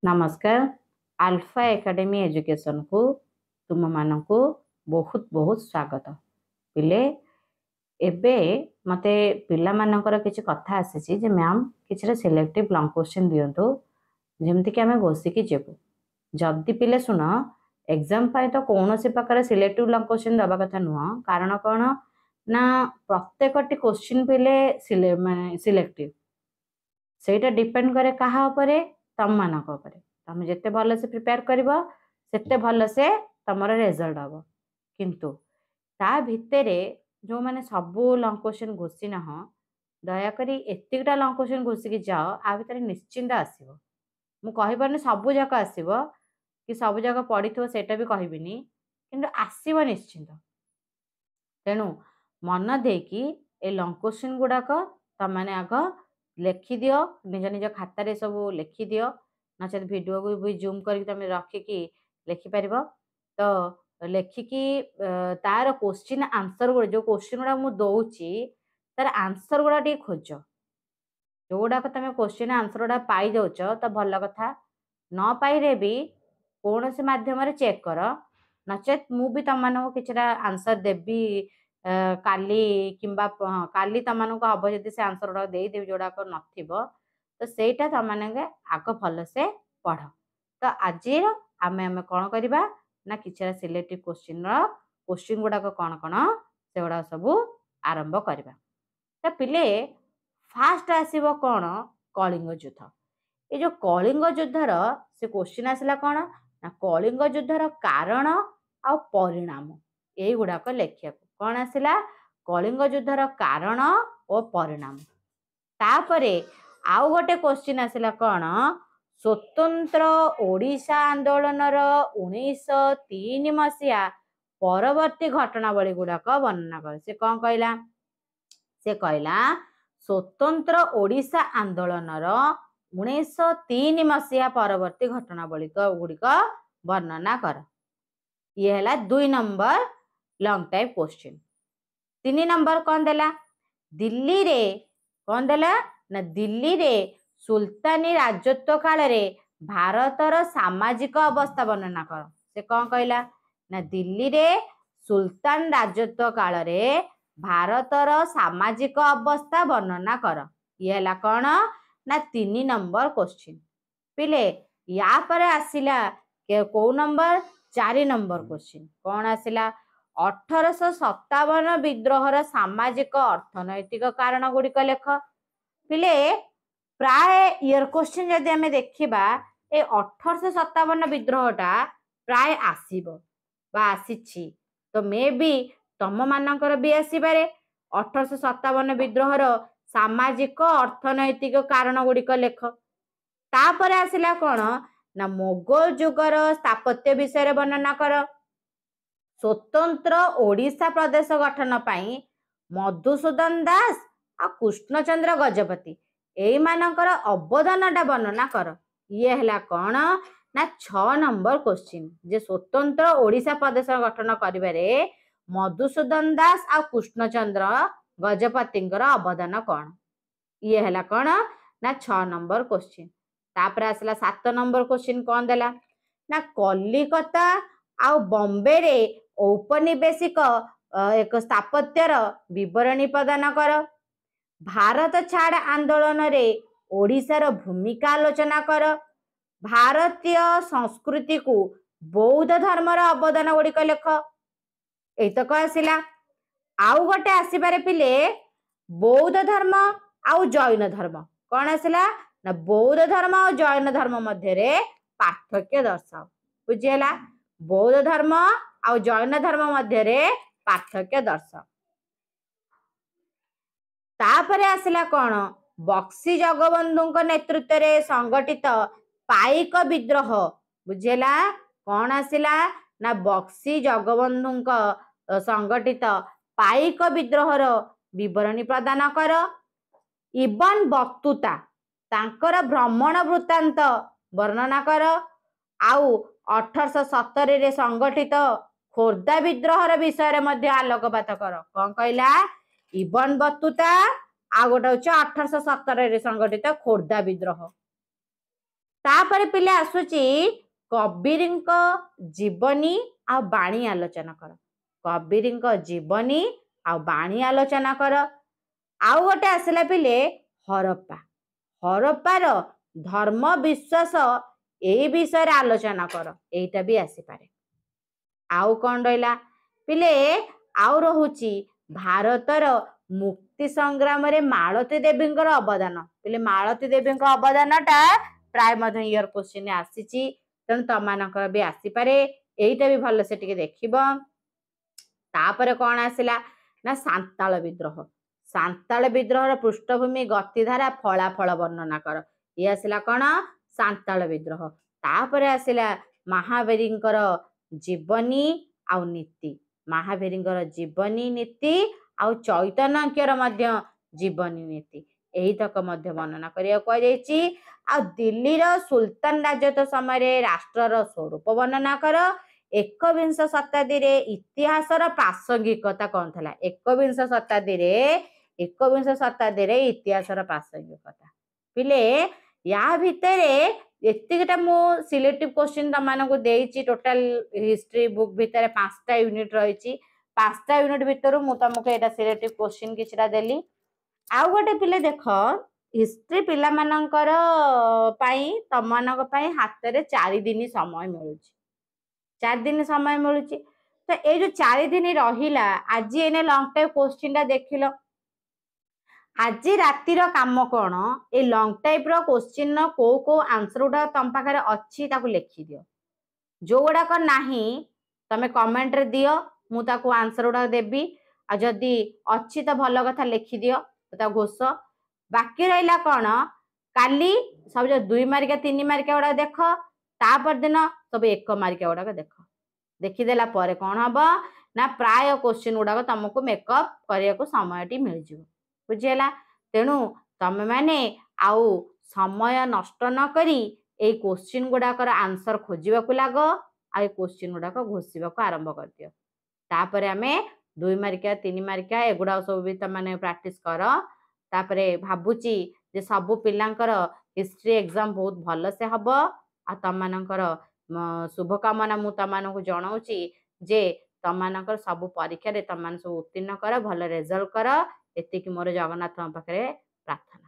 नमस्कार। Alpha academy education को तुम मानकु बहुत बहुत स्वागत। पिले एबे मते पिला मानकर किछि कथा आसीछि जे मैम किछि सिलेक्टिव लॉन्ग क्वेश्चन दियंतु जेमति कि हमें घोषी की जेबु जल्दी पिले सुन एग्जाम पाए तो कौनसी प्रकार सिलेक्टिव लॉन्ग क्वेश्चन दबा कथा नुह कारण कौन ना प्रत्येकटी क्वेश्चन पिले सिलेक्टिव सेटा डिपेंड करे कहा उपरे तम मानक उपरे तुम जिते भल से प्रिपेयर करिवो सेते भल से तमर रिजल्ट हबो किंतु ता भितरे जो माने सबु लॉन्ग क्वेश्चन घोषी ना दया करी एतिकटा लॉन्ग क्वेश्चन घोषी की जाओ आ भितरे निश्चिंत आसीबो मु कहि परनी सबु जाक आसीबो कि सबु जाक पढिथो सेटा भी कहबिनी किंतु आसीबो निश्चिंत तेणु मन देकी ए लॉन्ग क्वेश्चन गुडाक तमाने आग लिखि दियो निज निज खातारे सब लिखि दियो नचेत वीडियो को भी जूम करके तुम रखिकी लिखि पारिबो तो लिखिकी तार क्वेश्चन आंसर गुड जो क्वेश्चन गुडा मु दउची तार आंसर गुडा टी खोज जोड़ा तुम क्वेश्चन आंसर गुडा पाई जाउछ तो भल कथा न पाइरे भी कौन से माध्यम रे चेक कर नचेत मु भी तुम मानक किछरा आंसर देबी काली किंबा काली तमनको हब जदि से आंसर गुडा देई देबी जोड़ा को नथिबो तो सेटा तमने आग भल से पढ़ तो आज आमे आमे कौन करबा ना किछरा सिलेक्टिव क्वेश्चन गुडा कौन कौन से गुडा सब आरंभ करबा तो पिले फास्ट आसीबो कौन कलिंग युद्ध ये जो कलिंग युद्धर से क्वेश्चन आसला कौन ना कलिंग युद्धर कारण आ परिणाम ये गुडाक लेखिया कौन आसला कलिंग युद्धर कारण और परिणाम तापरे आउ गोटे क्वेश्चन आसला कौन स्वतंत्र ओडिशा आंदोलन 1903 मसीहा परवर्ती घटनावली गुडाक वर्णना कर से कौन कहला से कहला स्वतंत्र ओडिशा आंदोलन 1903 मसीहा परवर्ती घटनावली गुड़िक वर्णना कर ये है 2 number long type question 3 number कौन देला दिल्ली रे कौन देला ना दिल्ली रे सुल्तानी राजत्व काल रे भारतर सामाजिक अवस्था वर्णना कर से कौन कहला ना दिल्ली रे सुल्तान राजत्व काल रे भारतर सामाजिक अवस्था वर्णना कर ये है कौन ना 3 नंबर क्वेश्चन पिले या पर आसिला को नंबर 4 नंबर क्वेश्चन कौन आसिला 1857 विद्रोहर सामाजिक अर्थनैतिक कारण गुड़िक लेख पिले प्राय इयर क्वेश्चन जदि आमे देखिबा ए 1857 विद्रोहटा प्राय आसीबो बा आसीछि तो मे बी तम मानकर भी आसीबारे 1857 विद्रोहर सामाजिक अर्थनैतिक कारण गुड़िक लेख तापर आसिला कौन ना मोगल जुगर स्थापत्य विषय वर्णना कर स्वतंत्र ओडिशा प्रदेश गठन पाई मधुसूदन दास आ कृष्णचंद्र गजपति एई मानकर अवदानटा वर्णना कर ये है कौन ना 6 नंबर क्वेश्चन जे स्वतंत्र ओडिशा प्रदेश गठन करिबारे मधुसूदन दास आ कृष्णचंद्र गजपति अवदान कौन ये है कौन ना 6 नंबर क्वेश्चन तापर आसला 7 नंबर क्वेश्चन कौन देला ना कलिकता आ बॉम्बे रे औपनिवेशिक एक स्थापत्यर विवरणी प्रदान कर भारत छाड़ आंदोलन रे ओडिशार भूमिका आलोचना कर भारतीय संस्कृति को बौद्ध धर्मर अवदान गुड़िक लेख एतक आसिला आउ गोटे आसीबारे पिले बौद्ध धर्म आउ जैन धर्म कौन आसिला ना बौद्ध धर्म और जैन धर्म मध्य रे पार्थक्य दर्शाओ बुझीला बौद्ध धर्म और जैन धर्म मध्य रे पार्थक्य दर्शाओ तापरे आसिला कौन बक्सी जगबंधु नेतृत्व रे संगठित पाइक विद्रोह बुझेला कौन आसिला ना बक्सी जगबंधु संगठित पाइक विद्रोहर विवरणी प्रदान कर इबन बक्तुता तांकर भ्रमण वृत्तांत वर्णना कर आउ 1870 रे संगठित खोर्धा विद्रोहर विषय मध्य आलोकपात कर कौन कहला इबन बक्तुता आ गोटे 1870 रे संगठित खोर्धा विद्रोह तापर पिले आसुची कबीरଙ୍କ जीवनी आ बाणी आलोचना कर। कबीरଙ୍କ जीवनी आ बाणी आलोचना कर। आउ गोटे आसला पिले हरप्पा। हरप्पार धर्म विश्वास ए विषय आलोचना कर। एटा भी आसी पारे। आउ कौन रहिला पिले आउ रहुची भारतर मुक्ति संग्राम रे मालती देवींकर अवदान। पिले मालती देवींकर अवदानटा प्राय मध्य इयर क्वेश्चन आसीची तेणु तमानकर भी आसी पारे। एइटा भी भल से टिके देखिबो। तापर कौन आसिला ना सांताल विद्रोह। सांताल विद्रोहर पृष्ठभूमि गतिधारा फलाफल वर्णना कर। ये आसिला कौन सांताल विद्रोह। तापर आसिला महावीरंकर जीवनी आउ नीति। महावीरंकर जीवनी नीति आउ चैतन्यकर मध्य जीवनी नीति एही तक मध्य वर्णना करिया को जायछि। आ दिल्लीर सुल्तान राजत्व समय राष्ट्रर स्वरूप वर्णना कर। एकविंश शताब्दी रे इतिहासर प्रासंगिकता कौन थला। एकविंश शताब्दी रे इतिहासर प्रासंगिकता पिले या भितरे एतिकटा मु सिलेक्टिव क्वेश्चन तमानकु देइछि। टोटल हिस्ट्री बुक भितरे 5टा यूनिट रहिछि। 5टा यूनिट भितरु मु तमको एटा सिलेक्टिव क्वेश्चन किछटा देली। आउ गोटे पिले देख हिस्ट्री पिला मानकर पाई तमानक पाई हातरे 4 दिन समय मिलुछि। 4 दिन समय मिलुछि। तो ए जो 4 दिन रहिला आज एने लॉन्ग टाइम क्वेश्चन टा देखिलो। आज रातिर काम कौन ए लॉन्ग टाइप रो क्वेश्चन को आंसर उडा तम पाखरे अछि ताकू लिखि दियो। जो गुडाक नाही तमे कमेंट रे दियो मु ताकू आंसर उडा देबी। आ जदी अछि तो भलो कथा लिखि दियो ता घोष। बाकी रहिला कौन काली सब जो 2 मार्किया 3 मार्किया उडा देख। तापर दिन सब 1 मार्किया उडा देख। देखिदेला परे कौन हबो ना प्राय क्वेश्चन गुडाक तुमको मेकअप करिया को समय टी मिल जिवो। बुझियला तेणु तमे माने आउ समय नष्ट न करी ए क्वेश्चन गुडाकर आंसर खोजिबा को लागो। आ ए क्वेश्चन गुडाक घोषिबा को आरंभ कर दियो। तापरे हमें 2 मार्किया 3 मार्किया एगुडा सब भी तमाने प्रैक्टिस करो। तापरे भाबुची जे सब पिलांकर हिस्ट्री एग्जाम बहुत भल से हबो। आ तमानकर शुभकामना मु तमानकु जणाउची जे तमानकर सब परीक्षा रे तमान सब उत्तीर्ण कर भल रिजल्ट कर। एतिकी मोर जगन्नाथ पाखरे प्रार्थना।